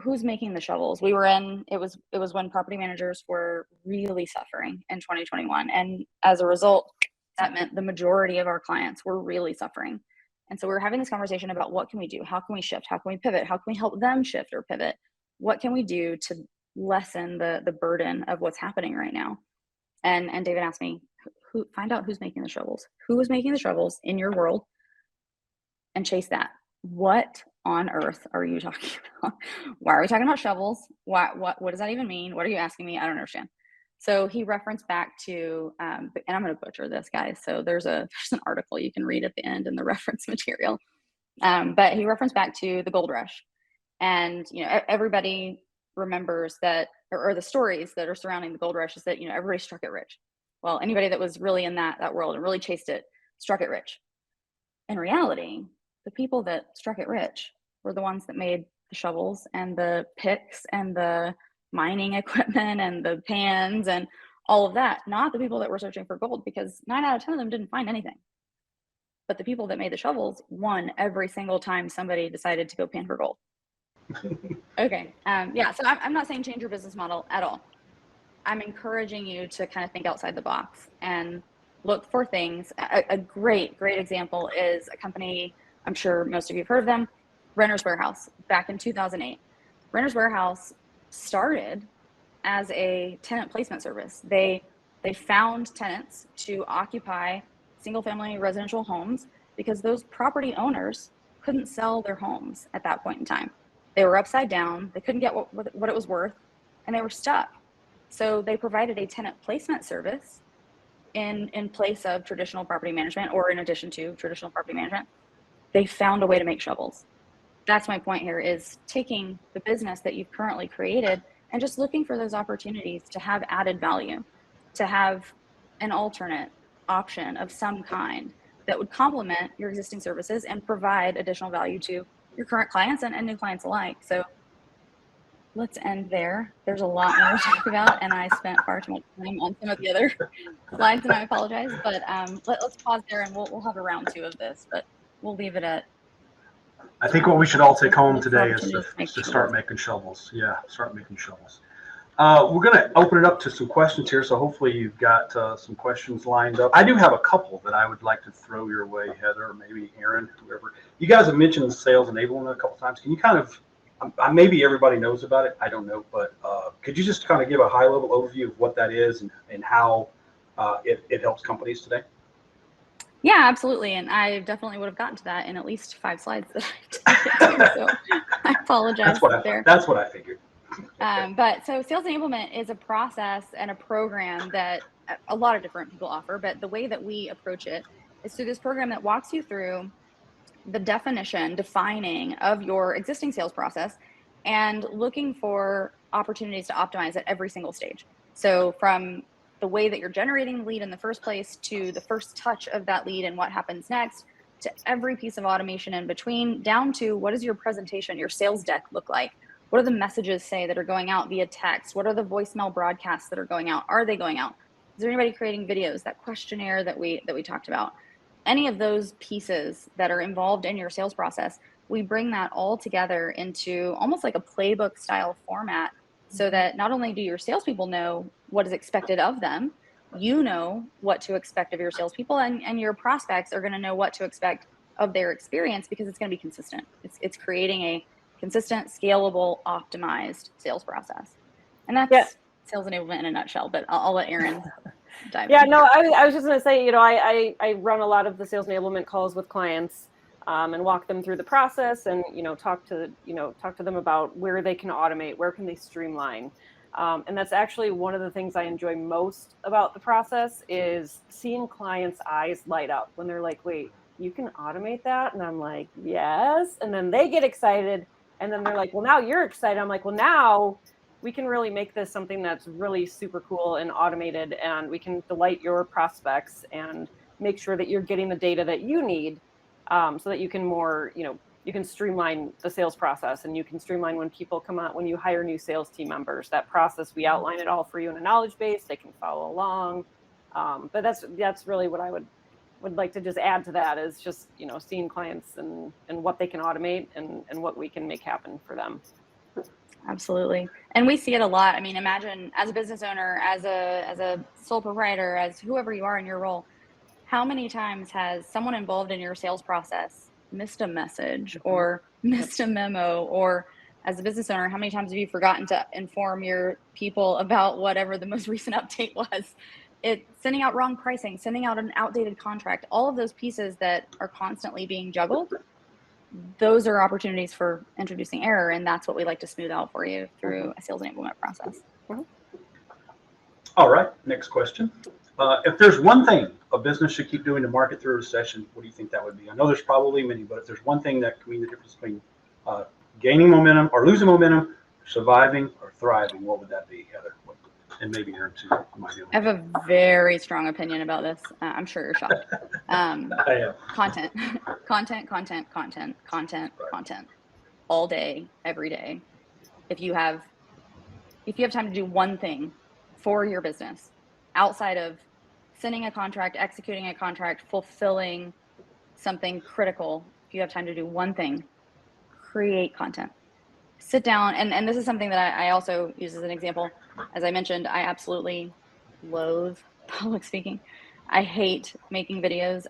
who's making the shovels? We were in, it was when property managers were really suffering in 2021. And as a result, that meant the majority of our clients were really suffering. And so we were having this conversation about what can we do? How can we shift? How can we pivot? How can we help them shift or pivot? What can we do to lessen the burden of what's happening right now? And David asked me, find out who's making the shovels, who is making the shovels in your world, and chase that. What on earth are you talking about? Why are we talking about shovels? What does that even mean? What are you asking me? I don't understand. So he referenced back to, and I'm going to butcher this, guys. So there's an article you can read at the end in the reference material. But he referenced back to the gold rush. And, everybody remembers that, or the stories that are surrounding the gold rush is that, everybody struck it rich. Well, anybody that was really in that world and really chased it, struck it rich. In reality, the people that struck it rich were the ones that made the shovels and the picks and the mining equipment and the pans and all of that, not the people that were searching for gold, because 9 out of 10 of them didn't find anything. But the people that made the shovels won every single time somebody decided to go pan for gold. Okay. Yeah. So I'm not saying change your business model at all. I'm encouraging you to kind of think outside the box and look for things. A great example is a company, I'm sure most of you have heard of them, Renter's Warehouse, back in 2008. Renter's Warehouse started as a tenant placement service. They found tenants to occupy single-family residential homes because those property owners couldn't sell their homes at that point in time. They were upside down. They couldn't get what it was worth, and they were stuck. So they provided a tenant placement service in place of traditional property management, or in addition to traditional property management. They found a way to make shovels. That's my point here, is taking the business that you've currently created and just looking for those opportunities to have added value, to have an alternate option of some kind that would complement your existing services and provide additional value to your current clients and new clients alike. So let's end there. There's a lot more to talk about, and I spent far too much time on some of the other slides, and I apologize. But let's pause there, and we'll have a round 2 of this, but we'll leave it at. I think what we should all take home today is to start making shovels. Yeah, start making shovels. We're going to open it up to some questions here, so hopefully you've got some questions lined up. I do have a couple that I would like to throw your way, Heather, or maybe Erin, whoever. You guys have mentioned sales enablement a couple times. Can you kind of, maybe everybody knows about it, I don't know, but could you just kind of give a high-level overview of what that is and how it helps companies today? Yeah, absolutely. And I definitely would have gotten to that in at least 5 slides that I didn't get to, so I apologize there. That's what I figured. But so sales enablement is a process and a program that a lot of different people offer, but the way that we approach it is through this program that walks you through the defining of your existing sales process and looking for opportunities to optimize at every single stage. So from the way that you're generating the lead in the first place, to the first touch of that lead and what happens next, to every piece of automation in between, down to what does your presentation, your sales deck look like? What do the messages say that are going out via text? What are the voicemail broadcasts that are going out? Are they going out? Is there anybody creating videos? That questionnaire that we talked about, any of those pieces that are involved in your sales process, we bring that all together into almost like a playbook style format, so that not only do your salespeople know what is expected of them, you know what to expect of your salespeople, and your prospects are going to know what to expect of their experience, because it's going to be consistent. It's creating a consistent, scalable, optimized sales process. And that's sales enablement in a nutshell, but I'll let Erin dive in. No, I was just going to say, I run a lot of the sales enablement calls with clients, and walk them through the process, and talk to them about where they can automate, where can they streamline, and that's actually one of the things I enjoy most about the process, is seeing clients' eyes light up when they're like, wait, you can automate that? And I'm like, yes. And then they get excited, and then they're like, well, now you're excited. I'm like, well, now we can really make this something that's really super cool and automated, and we can delight your prospects and make sure that you're getting the data that you need, so that you can you can streamline the sales process, and you can streamline when people come out, when you hire new sales team members. That process, we outline it all for you in a knowledge base. They can follow along. But that's really what I would like to just add to that, is just seeing clients and what they can automate and what we can make happen for them. Absolutely. And we see it a lot. I mean, imagine as a business owner, as a sole proprietor, as whoever you are in your role, how many times has someone involved in your sales process missed a message or missed a memo? Or as a business owner, how many times have you forgotten to inform your people about whatever the most recent update was? sending out wrong pricing, sending out an outdated contract, all of those pieces that are constantly being juggled, those are opportunities for introducing error. And that's what we like to smooth out for you through a sales enablement process. All right, next question. If there's one thing a business should keep doing to market through a recession, what do you think that would be? I know there's probably many, but if there's one thing that can mean the difference between gaining momentum or losing momentum, surviving or thriving, what would that be, Heather? And maybe Erin too. I have a very strong opinion about this. I'm sure you're shocked. Content, content, all day, every day. If you have time to do one thing for your business outside of sending a contract, executing a contract, fulfilling something critical, if you have time to do one thing, create content. Sit down, and this is something that I also use as an example. As I mentioned, I absolutely loathe public speaking. I hate making videos.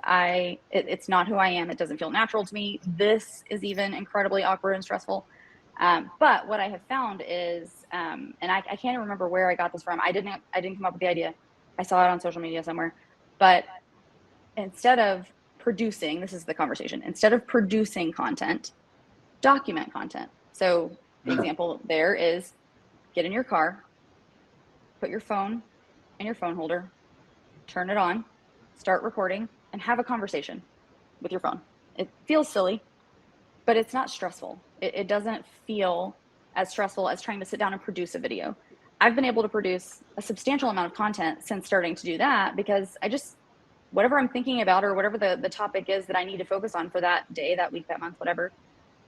It's not who I am. It doesn't feel natural to me. This is even incredibly awkward and stressful. But what I have found is, and I can't even remember where I got this from. I didn't come up with the idea. I saw it on social media somewhere. But instead of producing, this is the conversation, instead of producing content, document content. So the example there is, get in your car, put your phone in your phone holder, turn it on, start recording, and have a conversation with your phone. It feels silly, but it's not stressful. It doesn't feel as stressful as trying to sit down and produce a video. I've been able to produce a substantial amount of content since starting to do that, because whatever I'm thinking about, or whatever the topic is that I need to focus on for that day, that week, that month, whatever,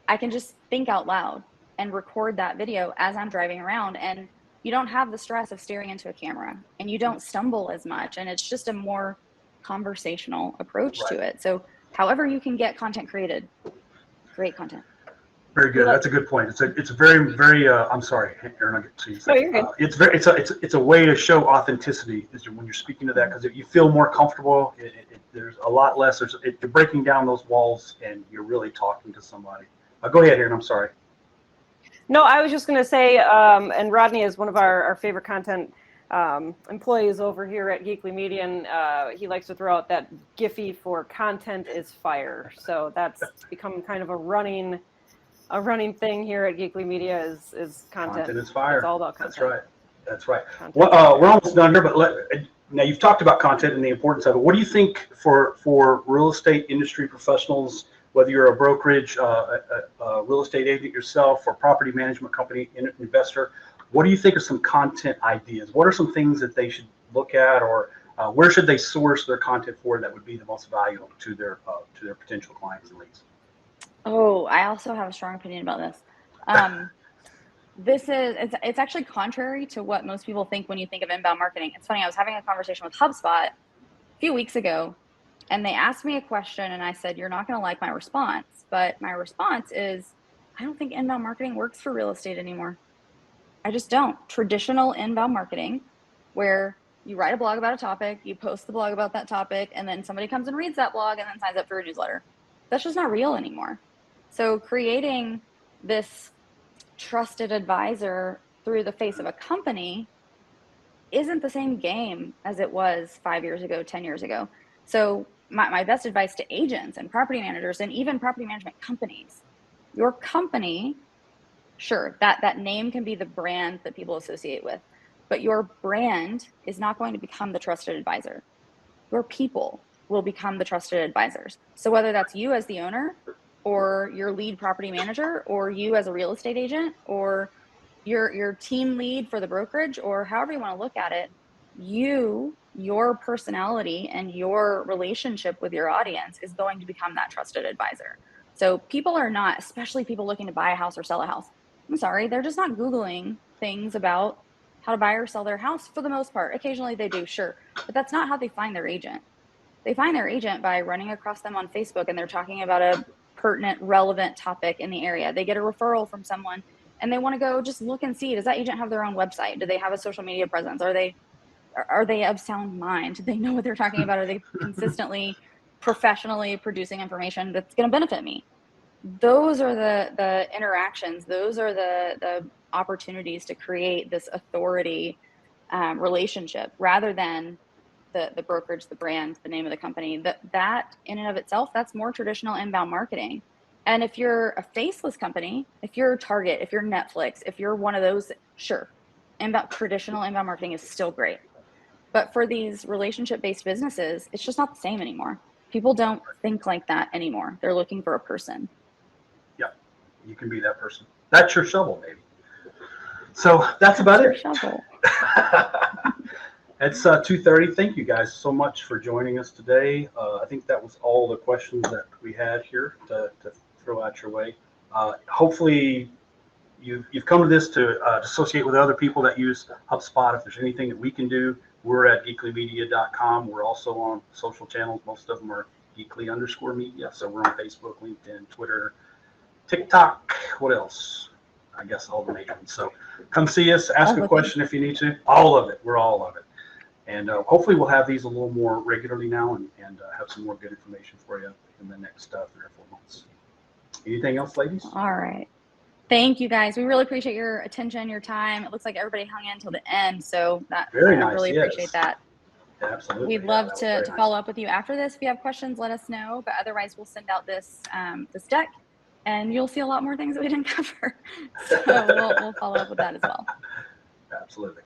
I can just think out loud and record that video as I'm driving around. And you don't have the stress of staring into a camera, and you don't stumble as much. And it's just a more conversational approach to it. So however you can get content created, create content. Very good. That's a good point. It's a very, very, I'm sorry, Erin, I'll get to you. No, you're good. It's a way to show authenticity is when you're speaking to that, because you feel more comfortable. There's a lot less, you're breaking down those walls and you're really talking to somebody. Go ahead, Erin, I'm sorry. No, I was just going to say, and Rodney is one of our favorite content employees over here at Geekly Media, and he likes to throw out that Giphy for content is fire. So that's become kind of a running thing here at Geekly Media is content. Content is fire. It's all about content. That's right. Well, we're almost done here, but now you've talked about content and the importance of it. What do you think for real estate industry professionals, whether you're a brokerage, a real estate agent yourself, or property management company, investor, what do you think are some content ideas? What are some things that they should look at, or where should they source their content for that would be the most valuable to their potential clients and leads? Oh, I also have a strong opinion about this. It's actually contrary to what most people think when you think of inbound marketing. It's funny, I was having a conversation with HubSpot a few weeks ago, and they asked me a question, and I said, you're not going to like my response, but my response is, I don't think inbound marketing works for real estate anymore. I just don't. Traditional inbound marketing, where you write a blog about a topic, you post the blog about that topic, and then somebody comes and reads that blog and then signs up for a newsletter. That's just not real anymore. So creating this trusted advisor through the face of a company isn't the same game as it was 5 years ago, 10 years ago. So my best advice to agents and property managers and even property management companies, your company, sure, that name can be the brand that people associate with, but your brand is not going to become the trusted advisor. Your people will become the trusted advisors. So whether that's you as the owner, or your lead property manager, or you as a real estate agent, or your team lead for the brokerage, or however you want to look at it, your personality and your relationship with your audience is going to become that trusted advisor. So people are not, especially people looking to buy a house or sell a house, I'm sorry, they're just not Googling things about how to buy or sell their house for the most part. Occasionally they do, sure, but that's not how they find their agent. They find their agent by running across them on Facebook, and they're talking about a pertinent, relevant topic in the area. They get a referral from someone, and they want to go just look and see, does that agent have their own website? Do they have a social media presence? Are they of sound mind? Do they know what they're talking about? Are they consistently, professionally producing information that's going to benefit me? Those are the interactions. Those are the opportunities to create this authority relationship, rather than the brokerage, the brand, the name of the company, that in and of itself, that's more traditional inbound marketing. And if you're a faceless company, if you're Target, if you're Netflix, if you're one of those, sure, traditional inbound marketing is still great. But for these relationship-based businesses, it's just not the same anymore. People don't think like that anymore. They're looking for a person. Yeah, you can be that person. That's your shovel, maybe. So that's about it. Shovel. It's 2:30. Thank you guys so much for joining us today. I think that was all the questions that we had here to throw out your way. Hopefully you've come to this to associate with other people that use HubSpot. If there's anything that we can do, we're at geeklymedia.com. We're also on social channels. Most of them are geekly_media. So we're on Facebook, LinkedIn, Twitter, TikTok. What else? I guess all the major ones. So come see us, ask a question if you need to. All of it. We're all of it. And hopefully we'll have these a little more regularly now and have some more good information for you in the next 3 or 4 months. Anything else, ladies? All right. Thank you, guys. We really appreciate your attention, your time. It looks like everybody hung in until the end, so I really appreciate that. Absolutely. We'd love to follow up with you after this. If you have questions, let us know. But otherwise, we'll send out this this deck, and you'll see a lot more things that we didn't cover. So we'll follow up with that as well. Absolutely.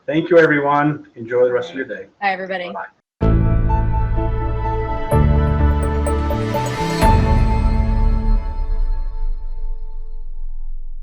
Thank you, everyone. Enjoy the rest of your day. Bye, everybody. Bye-bye.